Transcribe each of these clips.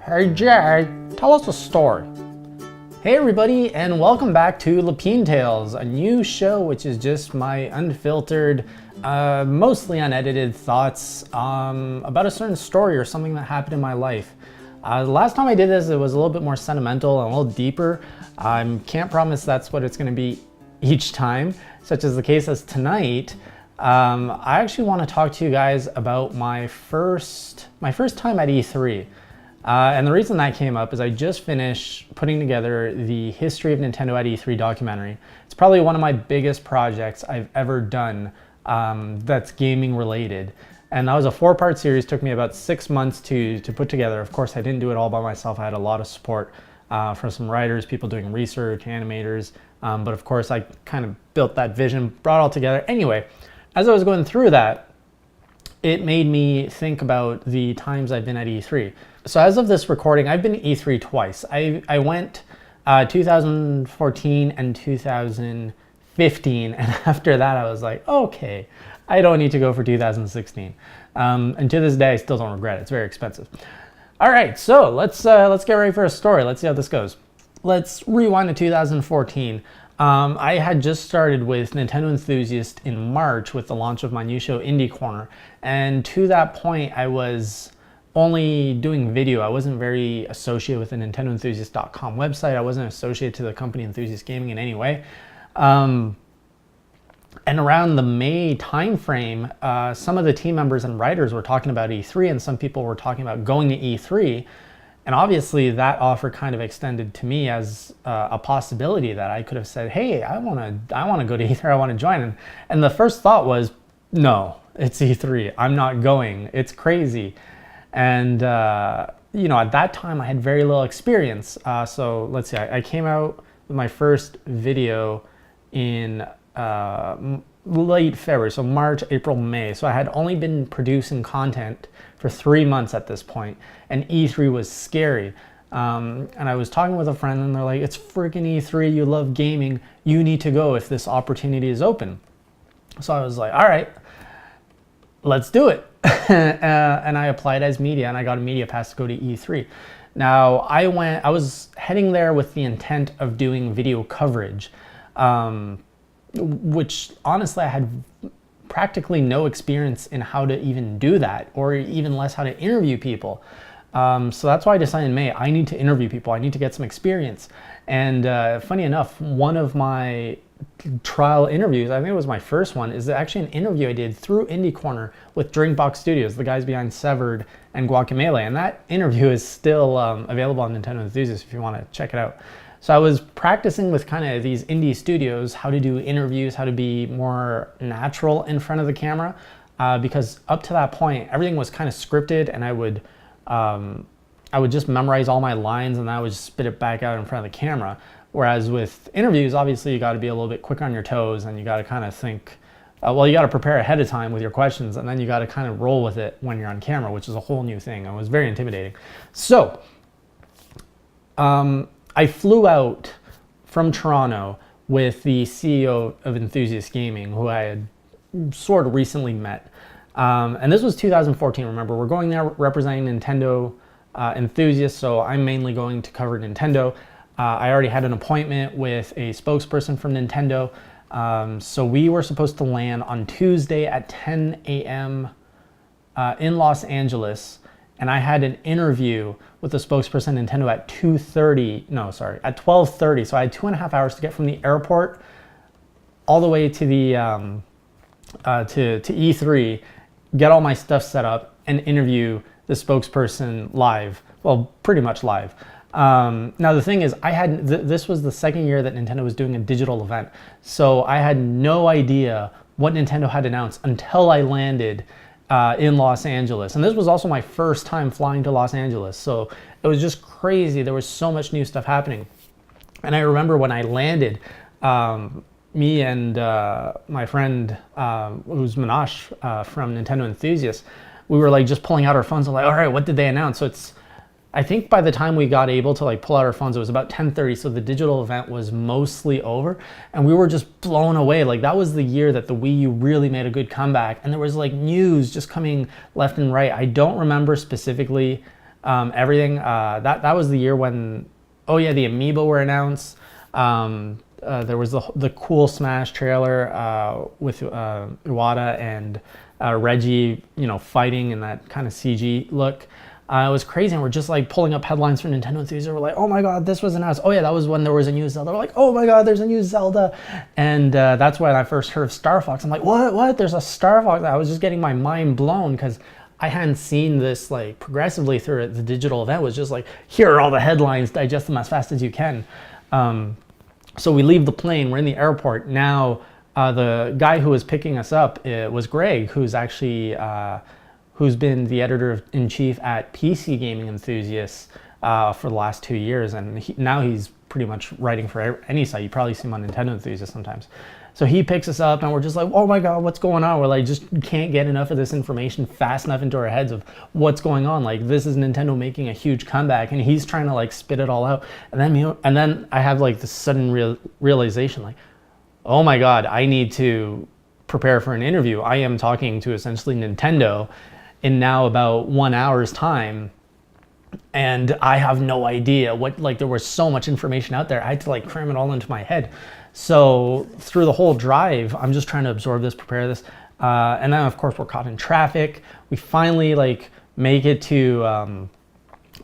Hey Jay, tell us a story. Hey everybody, and welcome back to LepineTales, a new show which is just my unfiltered, mostly unedited thoughts about a certain story or something that happened in my life. The last time I did this, it was a little bit more sentimental and a little deeper. I can't promise that's what it's going to be each time, such as the case as tonight. I actually want to talk to you guys about my first time at E3. And the reason that came up is I just finished putting together the History of Nintendo at E3 documentary. It's probably one of my biggest projects I've ever done that's gaming related. And that was a 4-part series, took me about 6 months to put together. Of course, I didn't do it all by myself. I had a lot of support from some writers, people doing research, animators. But of course, I kind of built that vision, brought it all together. Anyway, as I was going through that, it made me think about the times I've been at E3. So as of this recording, I've been at E3 twice. I went 2014 and 2015, and after that I was like, okay, I don't need to go for 2016. And to this day, I still don't regret it. It's very expensive. All right, so let's get ready for a story. Let's see how this goes. Let's rewind to 2014. I had just started with Nintendo Enthusiast in March with the launch of my new show, Indie Corner. And to that point, I was only doing video. I wasn't very associated with the NintendoEnthusiast.com website. I wasn't associated to the company Enthusiast Gaming in any way. And around the May timeframe, some of the team members and writers were talking about E3, and some people were talking about going to E3. And obviously that offer kind of extended to me as a possibility that I could have said, hey, I want to go to E3, I want to join. And the first thought was, no, it's E3, I'm not going, it's crazy. And you know, at that time I had very little experience. So let's see, I came out with my first video in late February, so March, April, May. So I had only been producing content for 3 months at this point, and E3 was scary. And I was talking with a friend, and they're like, it's freaking E3, you love gaming, you need to go if this opportunity is open. So I was like, all right, let's do it. And I applied as media, and I got a media pass to go to E3. Now I was heading there with the intent of doing video coverage, which honestly I had practically no experience in how to even do that, or even less how to interview people. So that's why I decided in May, I need to interview people, I need to get some experience. And funny enough, one of my trial interviews, I think it was my first one, is actually an interview I did through Indie Corner with Drinkbox Studios, the guys behind Severed and Guacamelee. And that interview is still available on Nintendo Enthusiast if you want to check it out. So I was practicing with kind of these indie studios, how to do interviews, how to be more natural in front of the camera, because up to that point, everything was kind of scripted, and I would just memorize all my lines, and I would just spit it back out in front of the camera. Whereas with interviews, obviously you got to be a little bit quicker on your toes, and you got to kind of think, well, you got to prepare ahead of time with your questions, and then you got to kind of roll with it when you're on camera, which is a whole new thing. It was very intimidating. So, I flew out from Toronto with the CEO of Enthusiast Gaming, who I had sort of recently met. And this was 2014, remember. We're going there representing Nintendo Enthusiasts, so I'm mainly going to cover Nintendo. I already had an appointment with a spokesperson from Nintendo. So we were supposed to land on Tuesday at 10 a.m. In Los Angeles. And I had an interview with the spokesperson Nintendo at 12:30. So I had 2.5 hours to get from the airport all the way to the to E3, get all my stuff set up, and interview the spokesperson live. Well, pretty much live. Now the thing is, this was the second year that Nintendo was doing a digital event, so I had no idea what Nintendo had announced until I landed in Los Angeles. And this was also my first time flying to Los Angeles, so it was just crazy. There was so much new stuff happening. And I remember when I landed, me and my friend, who's Minash from Nintendo Enthusiast, we were like just pulling out our phones and like, all right, what did they announce? So I think by the time we got able to like pull out our phones, it was about 10:30. So the digital event was mostly over, and we were just blown away. Like that was the year that the Wii U really made a good comeback, and there was like news just coming left and right. I don't remember specifically everything. That was the year when, oh yeah, the Amiibo were announced. There was the cool Smash trailer with Iwata and Reggie, fighting in that kind of CG look. It was crazy, and we're just like pulling up headlines from Nintendo Enthusiasts. We're like, oh my god, this was announced. Oh yeah, that was when there was a new Zelda. We're like, oh my god, there's a new Zelda. And that's when I first heard of Star Fox. I'm like, what? There's a Star Fox? I was just getting my mind blown because I hadn't seen this like progressively through the digital event. It was just like, here are all the headlines, digest them as fast as you can. So we leave the plane, we're in the airport. Now, the guy who was picking us up was Greg, who's actually, who's been the editor-in-chief at PC Gaming Enthusiasts for the last 2 years. And now he's pretty much writing for any site. You probably see him on Nintendo Enthusiasts sometimes. So he picks us up and we're just like, oh my god, what's going on? We're like, just can't get enough of this information fast enough into our heads of what's going on. Like, this is Nintendo making a huge comeback, and he's trying to like spit it all out. And then I have like this sudden realization, like, oh my god, I need to prepare for an interview. I am talking to essentially Nintendo in now about 1 hour's time, and I have no idea what, like, there was so much information out there. I had to like cram it all into my head. So through the whole drive, I'm just trying to absorb this, prepare this. And then of course we're caught in traffic. We finally like make it to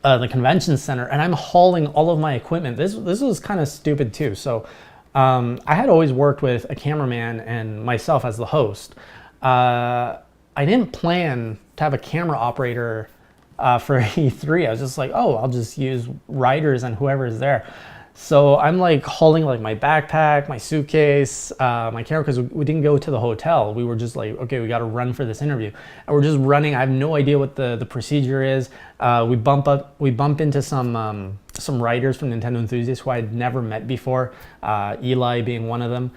the convention center, and I'm hauling all of my equipment. This was kind of stupid too. So I had always worked with a cameraman and myself as the host. I didn't plan to have a camera operator for E3. I was just like, oh, I'll just use writers and whoever's there. So I'm like hauling like my backpack, my suitcase, my camera, because we didn't go to the hotel. We were just like, okay, we got to run for this interview, and we're just running. I have no idea what the procedure is. We bump into some writers from Nintendo Enthusiasts who I'd never met before, Eli being one of them.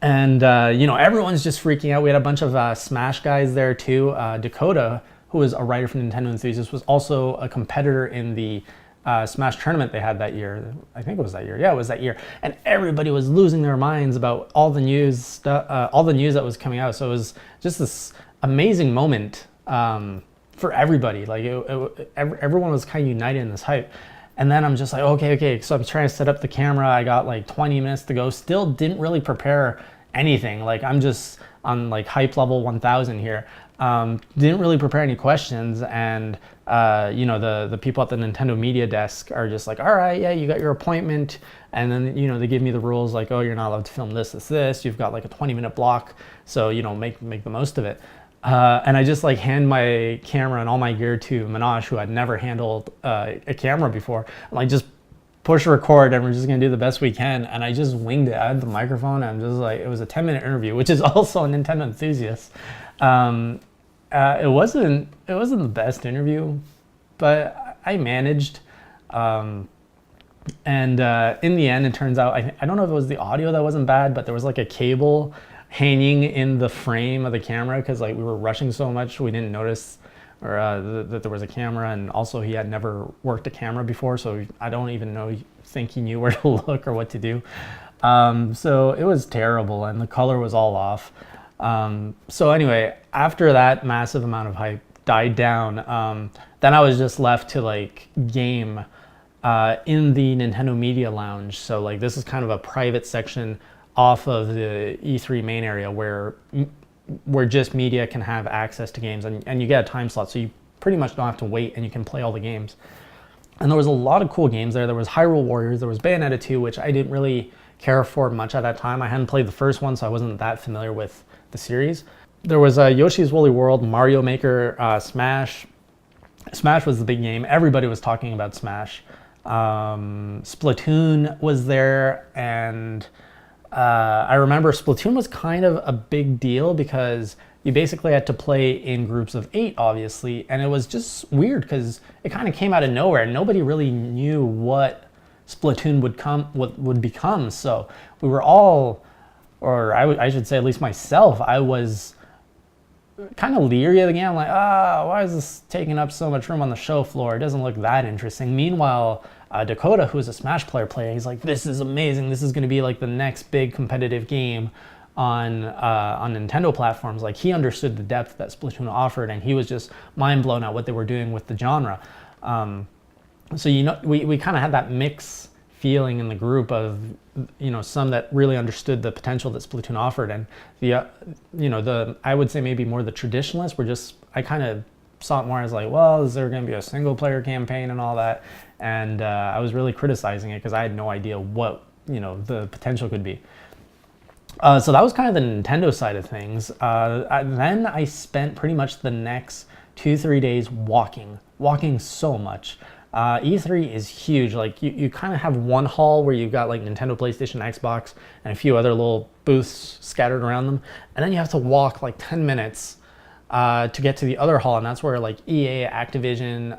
And everyone's just freaking out. We had a bunch of Smash guys there too. Dakota, who was a writer from Nintendo Enthusiasts, was also a competitor in the Smash tournament they had that year. I think it was that year. Yeah, it was that year. And everybody was losing their minds about all the news that was coming out. So it was just this amazing moment for everybody. Like everyone was kind of united in this hype. And then I'm just like, okay. So I'm trying to set up the camera. I got like 20 minutes to go. Still didn't really prepare anything. Like I'm just on like hype level 1000 here. Didn't really prepare any questions, and the people at the Nintendo media desk are just like, all right, yeah, you got your appointment, and then they give me the rules like, oh, you're not allowed to film this. You've got like a 20-minute block, so make the most of it. And I just like hand my camera and all my gear to Minaj, who had never handled a camera before. I'm like, just push record, and we're just gonna do the best we can. And I just winged it. I had the microphone, and I'm just like, it was a 10-minute interview, which is also a Nintendo Enthusiast. It wasn't the best interview, but I managed. And in the end, it turns out, I don't know if it was the audio that wasn't bad, but there was like a cable hanging in the frame of the camera because like we were rushing so much we didn't notice that there was a camera, and also he had never worked a camera before, so I don't even think he knew where to look or what to do. So it was terrible, and the color was all off. So anyway, after that massive amount of hype died down, then I was just left to like game in the Nintendo Media Lounge. So like this is kind of a private section off of the E3 main area where just media can have access to games, and you get a time slot, so you pretty much don't have to wait, and you can play all the games. And there was a lot of cool games there. There was Hyrule Warriors, there was Bayonetta 2, which I didn't really care for much at that time. I hadn't played the first one, so I wasn't that familiar with the series. There was Yoshi's Woolly World, Mario Maker, Smash. Smash was the big game. Everybody was talking about Smash. Splatoon was there, and I remember Splatoon was kind of a big deal because you basically had to play in groups of 8, obviously, and it was just weird because it kind of came out of nowhere. Nobody really knew what Splatoon would become, so we were all, or I should say at least myself, I was kind of leery of the game. I'm like, why is this taking up so much room on the show floor? It doesn't look that interesting. Meanwhile, Dakota, who's a Smash player, he's like, this is amazing. This is going to be like the next big competitive game on Nintendo platforms, like he understood the depth that Splatoon offered, and he was just mind blown at what they were doing with the genre. So we kind of had that mix feeling in the group of, some that really understood the potential that Splatoon offered, and I would say maybe more the traditionalists were just, I kind of saw it more as like, well, is there going to be a single player campaign and all that? And I was really criticizing it because I had no idea what the potential could be. So that was kind of the Nintendo side of things. Then I spent pretty much the next 2-3 days walking so much. E3 is huge. Like you kind of have one hall where you've got like Nintendo, PlayStation, Xbox, and a few other little booths scattered around them, and then you have to walk like 10 minutes to get to the other hall, and that's where like EA, Activision,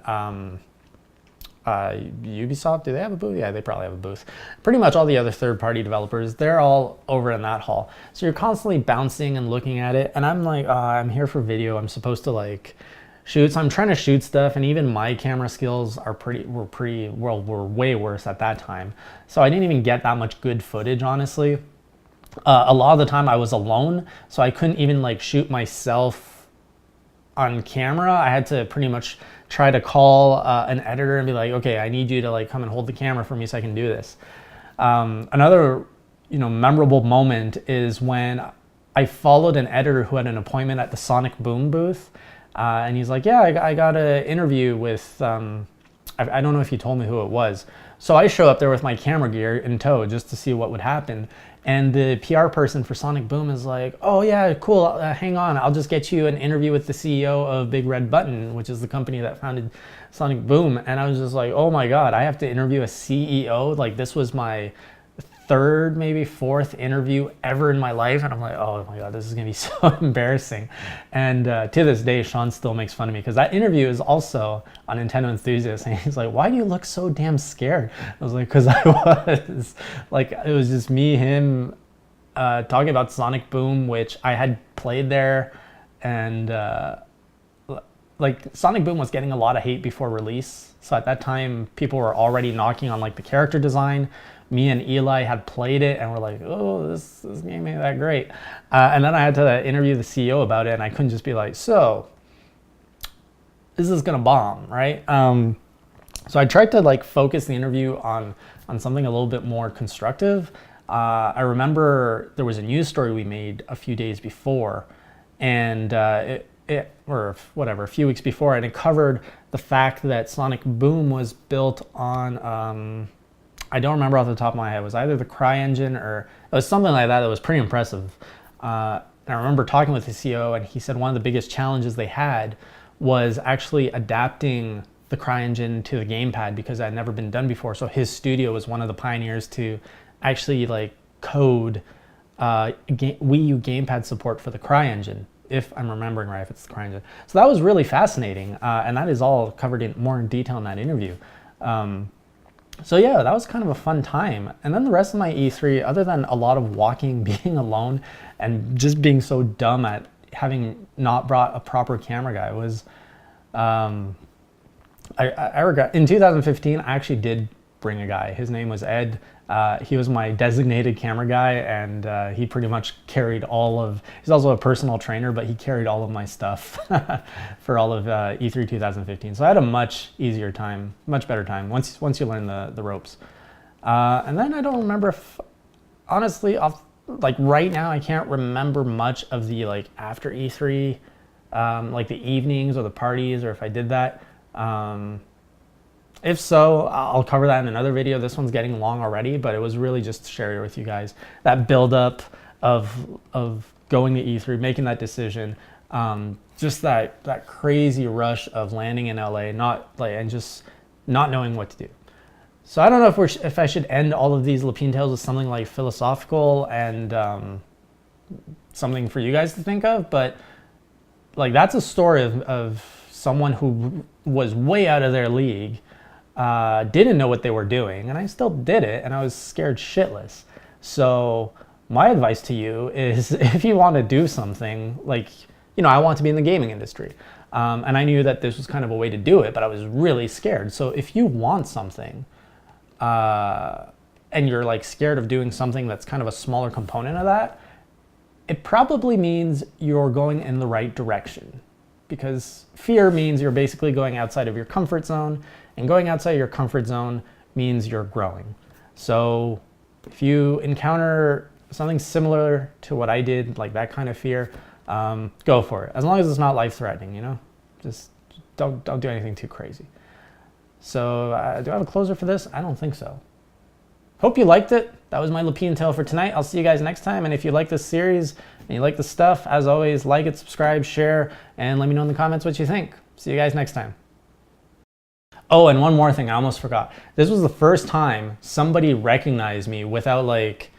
Ubisoft, do they have a booth? Yeah, they probably have a booth. Pretty much all the other third-party developers, they're all over in that hall. So you're constantly bouncing and looking at it, and I'm like, I'm here for video. I'm supposed to like shoot, so I'm trying to shoot stuff, and even my camera skills were way worse at that time. So I didn't even get that much good footage, honestly. A lot of the time I was alone, so I couldn't even like shoot myself on camera. I had to pretty much try to call an editor and be like, okay, I need you to like come and hold the camera for me so I can do this. Another memorable moment is when I followed an editor who had an appointment at the Sonic Boom booth, and he's like, yeah, I got an interview with I don't know if he told me who it was. So I show up there with my camera gear in tow just to see what would happen. And the PR person for Sonic Boom is like, oh yeah, cool, hang on, I'll just get you an interview with the CEO of Big Red Button, which is the company that founded Sonic Boom. And I was just like, oh my God, I have to interview a CEO? Like this was my third, maybe fourth interview ever in my life. And I'm like, oh my God, this is gonna be so embarrassing. And to this day, Sean still makes fun of me because that interview is also on Nintendo Enthusiast. And he's like, why do you look so damn scared? I was like, because I was. Like, it was just me, him, talking about Sonic Boom, which I had played there. And like Sonic Boom was getting a lot of hate before release. So at that time, people were already knocking on like the character design. Me and Eli had played it and we're like, oh, this game ain't that great. And then I had to interview the CEO about it, and I couldn't just be like, so this is gonna bomb, right? So I tried to like focus the interview on something a little bit more constructive. I remember there was a news story we made a few days before, and or whatever, a few weeks before, and it covered the fact that Sonic Boom was built on, I don't remember off the top of my head, it was either the CryEngine or it was something like that. That was pretty impressive. And I remember talking with the CEO, and he said one of the biggest challenges they had was actually adapting the CryEngine to the gamepad because that had never been done before. So his studio was one of the pioneers to actually like code Wii U gamepad support for the CryEngine, if I'm remembering right, if it's the CryEngine. So that was really fascinating, and that is all covered more in detail in that interview. So yeah, that was kind of a fun time. And then the rest of my E3, other than a lot of walking, being alone, and just being so dumb at having not brought a proper camera guy, was I regret. In 2015, I actually did bring a guy. His name was Ed. He was my designated camera guy, and he pretty much carried all of, he's also a personal trainer, but he carried all of my stuff for all of E3 2015. So I had a much easier time, much better time once you learn the ropes. And then I don't remember if, honestly, like right now, I can't remember much of the like after E3, like the evenings or the parties, or if I did that. If so, I'll cover that in another video. This one's getting long already, but it was really just to share it with you guys. That buildup of going to E3, making that decision, just that crazy rush of landing in LA, and just not knowing what to do. So I don't know if I should end all of these LepineTales with something like philosophical and something for you guys to think of, but like that's a story of someone who was way out of their league. Didn't know what they were doing, and I still did it, and I was scared shitless. So my advice to you is, if you want to do something, like, I want to be in the gaming industry, and I knew that this was kind of a way to do it, but I was really scared. So if you want something, and you're like scared of doing something that's kind of a smaller component of that, it probably means you're going in the right direction, because fear means you're basically going outside of your comfort zone, and going outside your comfort zone means you're growing. So if you encounter something similar to what I did, like that kind of fear, go for it. As long as it's not life-threatening, you know? Just don't do anything too crazy. So do I have a closer for this? I don't think so. Hope you liked it. That was my Lepine tale for tonight. I'll see you guys next time. And if you like this series and you like the stuff, as always, like it, subscribe, share, and let me know in the comments what you think. See you guys next time. Oh, and one more thing, I almost forgot. This was the first time somebody recognized me without like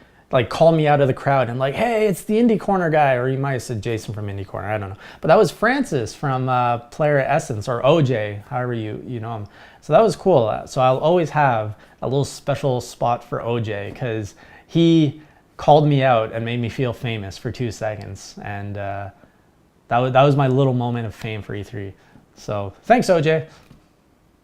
call me out of the crowd and like, hey, it's the Indie Corner guy, or you might have said Jason from Indie Corner, I don't know. But that was Francis from Player Essence, or OJ, however you know him. So that was cool. So I'll always have a little special spot for OJ, because he called me out and made me feel famous for 2 seconds. And that was my little moment of fame for E3. So thanks, OJ.